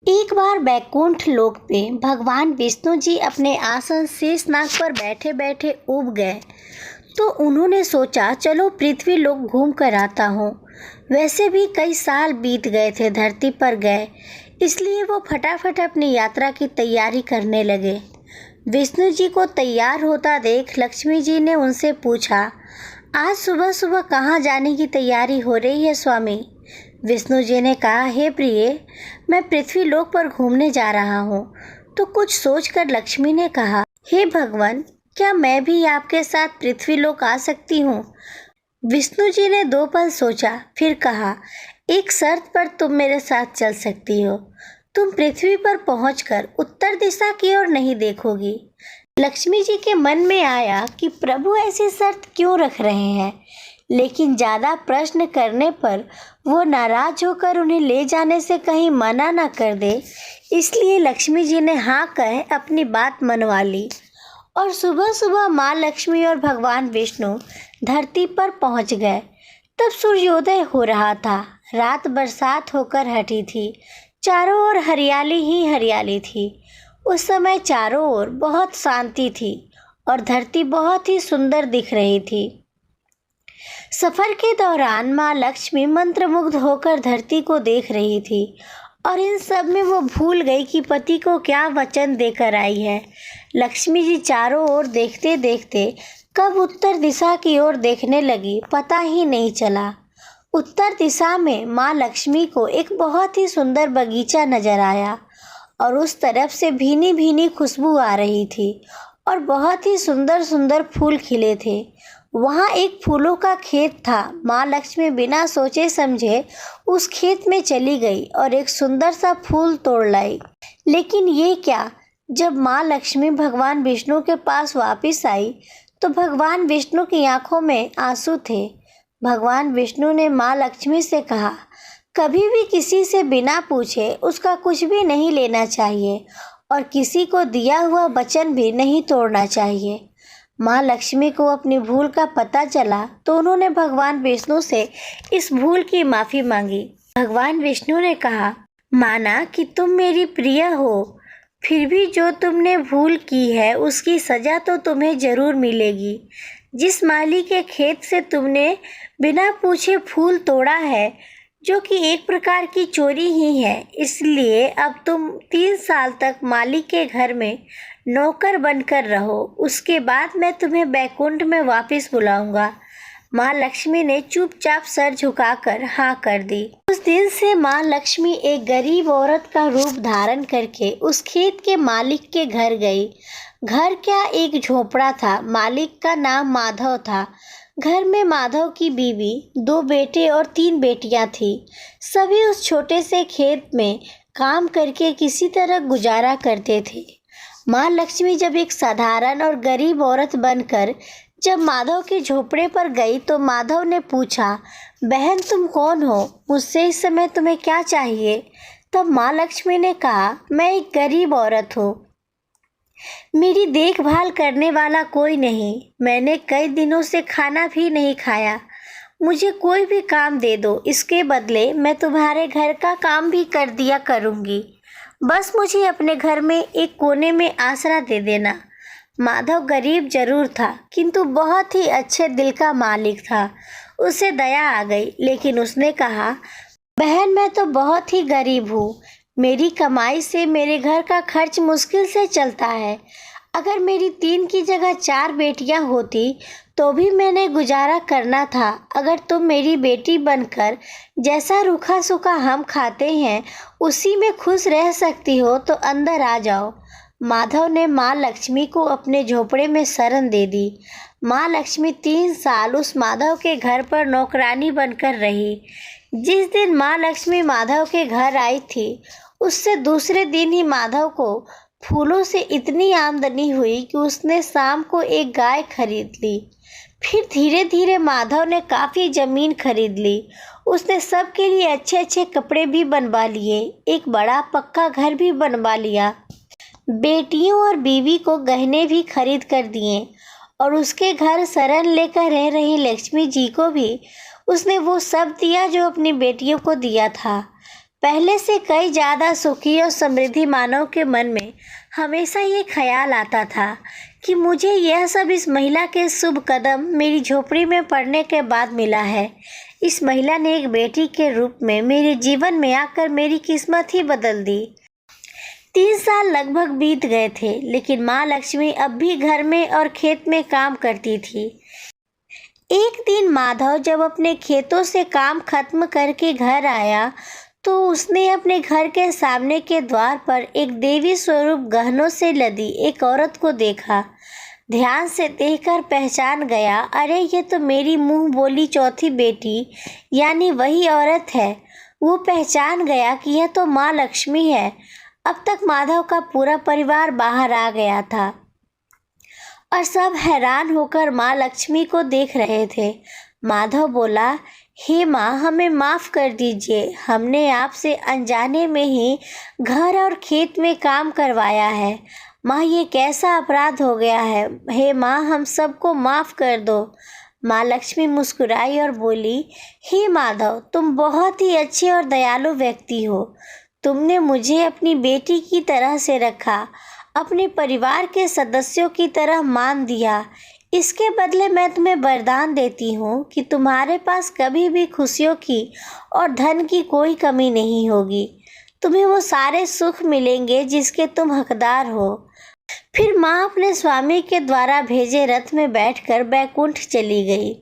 एक बार बैकुंठ लोक पे भगवान विष्णु जी अपने आसन शेषनाग पर बैठे बैठे ऊब गए। तो उन्होंने सोचा, चलो पृथ्वी लोक घूम कर आता हूँ। वैसे भी कई साल बीत गए थे धरती पर गए, इसलिए वो फटाफट अपनी यात्रा की तैयारी करने लगे। विष्णु जी को तैयार होता देख लक्ष्मी जी ने उनसे पूछा, आज सुबह सुबह कहाँ जाने की तैयारी हो रही है स्वामी? विष्णु जी ने कहा, हे प्रिय, मैं पृथ्वी लोक पर घूमने जा रहा हूँ। तो कुछ सोचकर लक्ष्मी ने कहा, हे भगवान, क्या मैं भी आपके साथ पृथ्वी लोक आ सकती हूँ? विष्णु जी ने 2 पल सोचा, फिर कहा, एक शर्त पर तुम मेरे साथ चल सकती हो। तुम पृथ्वी पर पहुंचकर उत्तर दिशा की ओर नहीं देखोगी। लक्ष्मी जी के मन में आया कि प्रभु ऐसी शर्त क्यों रख रहे हैं, लेकिन ज़्यादा प्रश्न करने पर वो नाराज होकर उन्हें ले जाने से कहीं मना न कर दे, इसलिए लक्ष्मी जी ने हाँ कह अपनी बात मनवा ली। और सुबह सुबह माँ लक्ष्मी और भगवान विष्णु धरती पर पहुँच गए। तब सूर्योदय हो रहा था। रात बरसात होकर हटी थी। चारों ओर हरियाली ही हरियाली थी। उस समय चारों ओर बहुत शांति थी और धरती बहुत ही सुंदर दिख रही थी। सफर के दौरान माँ लक्ष्मी मंत्रमुग्ध होकर धरती को देख रही थी और इन सब में वो भूल गई कि पति को क्या वचन देकर आई है। लक्ष्मी जी चारों ओर देखते देखते कब उत्तर दिशा की ओर देखने लगी, पता ही नहीं चला। उत्तर दिशा में माँ लक्ष्मी को एक बहुत ही सुंदर बगीचा नजर आया और उस तरफ से भीनी भीनी खुशबू आ रही थी और बहुत ही सुंदर सुंदर फूल खिले थे। वहाँ एक फूलों का खेत था। माँ लक्ष्मी बिना सोचे समझे उस खेत में चली गई और एक सुंदर सा फूल तोड़ लाई। लेकिन ये क्या, जब माँ लक्ष्मी भगवान विष्णु के पास वापस आई तो भगवान विष्णु की आंखों में आंसू थे। भगवान विष्णु ने माँ लक्ष्मी से कहा, कभी भी किसी से बिना पूछे उसका कुछ भी नहीं लेना चाहिए और किसी को दिया हुआ वचन भी नहीं तोड़ना चाहिए। माँ लक्ष्मी को अपनी भूल का पता चला तो उन्होंने भगवान विष्णु से इस भूल की माफ़ी मांगी। भगवान विष्णु ने कहा, माना कि तुम मेरी प्रिय हो, फिर भी जो तुमने भूल की है उसकी सज़ा तो तुम्हें ज़रूर मिलेगी। जिस माली के खेत से तुमने बिना पूछे फूल तोड़ा है, जो कि एक प्रकार की चोरी ही है, इसलिए अब तुम 3 साल तक माली के घर में नौकर बनकर रहो। उसके बाद मैं तुम्हें बैकुंठ में वापस बुलाऊंगा। माँ लक्ष्मी ने चुपचाप सर झुकाकर हाँ कर दी। उस दिन से माँ लक्ष्मी एक गरीब औरत का रूप धारण करके उस खेत के मालिक के घर गई। घर क्या, एक झोपड़ा था। मालिक का नाम माधव था। घर में माधव की बीवी, 2 बेटे और 3 बेटियां थी। सभी उस छोटे से खेत में काम करके किसी तरह गुजारा करते थे। माँ लक्ष्मी जब एक साधारण और गरीब औरत बनकर जब माधव के झोपड़े पर गई तो माधव ने पूछा, बहन तुम कौन हो? मुझसे इस समय तुम्हें क्या चाहिए? तब माँ लक्ष्मी ने कहा, मैं एक गरीब औरत हूँ, मेरी देखभाल करने वाला कोई नहीं। मैंने कई दिनों से खाना भी नहीं खाया। मुझे कोई भी काम दे दो, इसके बदले मैं तुम्हारे घर का काम भी कर दिया करूँगी। बस मुझे अपने घर में एक कोने में आसरा दे देना। माधव गरीब जरूर था, किंतु बहुत ही अच्छे दिल का मालिक था। उसे दया आ गई, लेकिन उसने कहा, बहन मैं तो बहुत ही गरीब हूँ। मेरी कमाई से मेरे घर का खर्च मुश्किल से चलता है। अगर मेरी 3 की जगह 4 बेटियां होती तो भी मैंने गुजारा करना था। अगर तुम मेरी बेटी बनकर जैसा रूखा सूखा हम खाते हैं उसी में खुश रह सकती हो तो अंदर आ जाओ। माधव ने माँ लक्ष्मी को अपने झोपड़े में शरण दे दी। माँ लक्ष्मी 3 साल उस माधव के घर पर नौकरानी बनकर रही। जिस दिन माँ लक्ष्मी माधव के घर आई थी उससे दूसरे दिन ही माधव को फूलों से इतनी आमदनी हुई कि उसने शाम को एक गाय खरीद ली। फिर धीरे धीरे माधव ने काफ़ी ज़मीन खरीद ली। उसने सबके लिए अच्छे अच्छे कपड़े भी बनवा लिए, एक बड़ा पक्का घर भी बनवा लिया। बेटियों और बीवी को गहने भी खरीद कर दिए और उसके घर शरण लेकर रह रही लक्ष्मी जी को भी उसने वो सब दिया जो अपनी बेटियों को दिया था। पहले से कई ज़्यादा सुखी और समृद्धि मानव के मन में हमेशा ये ख्याल आता था कि मुझे यह सब इस महिला के शुभ कदम मेरी झोपड़ी में पड़ने के बाद मिला है। इस महिला ने एक बेटी के रूप में मेरे जीवन में आकर मेरी किस्मत ही बदल दी। 3 साल लगभग बीत गए थे, लेकिन माँ लक्ष्मी अब भी घर में और खेत में काम करती थी। एक दिन माधव जब अपने खेतों से काम खत्म करके घर आया तो उसने अपने घर के सामने के द्वार पर एक देवी स्वरूप गहनों से लदी एक औरत को देखा। ध्यान से देखकर पहचान गया, अरे ये तो मेरी मुंह बोली चौथी बेटी यानी वही औरत है। वो पहचान गया कि यह तो माँ लक्ष्मी है। अब तक माधव का पूरा परिवार बाहर आ गया था और सब हैरान होकर माँ लक्ष्मी को देख रहे थे। माधव बोला, हे माँ, हमें माफ़ कर दीजिए, हमने आपसे अनजाने में ही घर और खेत में काम करवाया है। माँ, ये कैसा अपराध हो गया है। हे माँ, हम सबको माफ़ कर दो। माँ लक्ष्मी मुस्कुराई और बोली, हे माधव, तुम बहुत ही अच्छे और दयालु व्यक्ति हो। तुमने मुझे अपनी बेटी की तरह से रखा, अपने परिवार के सदस्यों की तरह मान दिया। इसके बदले मैं तुम्हें वरदान देती हूँ कि तुम्हारे पास कभी भी खुशियों की और धन की कोई कमी नहीं होगी। तुम्हें वो सारे सुख मिलेंगे जिसके तुम हकदार हो। फिर माँ अपने स्वामी के द्वारा भेजे रथ में बैठकर बैकुंठ चली गई।